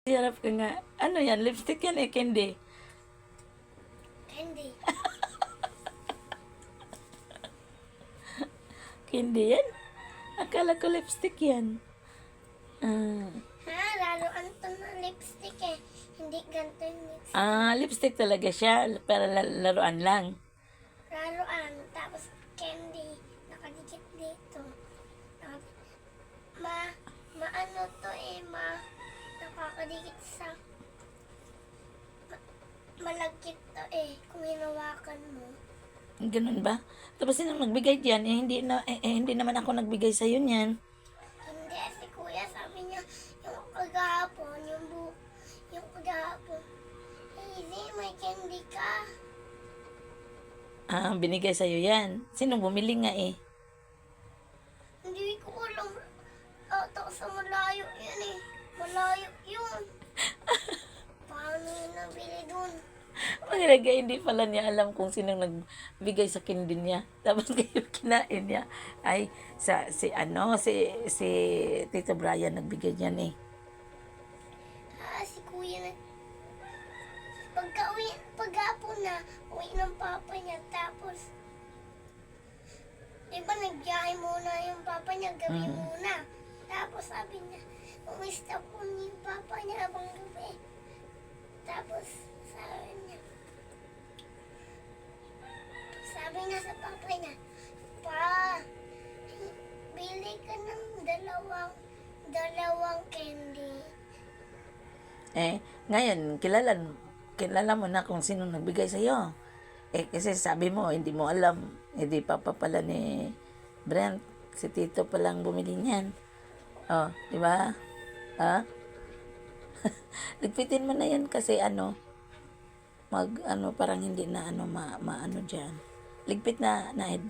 Harap ka nga. Ano yan? Lipstick yan eh, Candy. Candy. Candy yan? Akala ko lipstick yan. Ah, Laruan to na lipstick eh. Hindi ganito yung lipstick. lipstick talaga siya. Para laruan lang. Laruan. Tapos candy. Nakadikit dito. Naka- Maano to eh, nakakadikit sa malagkit to eh. Kung hinawakan mo. Ganun ba? Tapos sino nagbigay diyan? Hindi naman ako nagbigay sa iyo niyan. Hindi, si kuya sabi niya, yung kagahapon, yung kagahapon, hindi, may candy ka. Binigay sa iyo yan. Sino bumili nga eh? Hindi ko alam. Ata sa malayo yan eh. Malayo yun. Paano yun nabili dun? Magalaga, hindi pala niya alam kung sinong nagbigay sa candy niya. Tapos kayo kinain niya. Ay, si Tito Brian nagbigay niyan eh. Si kuya paghapon na, uwi ng papa niya. Tapos, diba nagbiyahe muna yung papa niya, gabi muna. Tapos sabi niya, umista po yung papa niya abang gabi. Tapos, sabi niya sa papa niya, Pa, bili ka ng dalawang candy. Ngayon, kilala mo na kung sino nagbigay sa iyo. Kasi sabi mo, hindi mo alam. Hindi pa pala ni Brent. Si Tito palang bumili niyan. Oh, di ba? Ha? Ligpitin mo na yan kasi parang hindi na maano diyan. Ligpit na, Ed.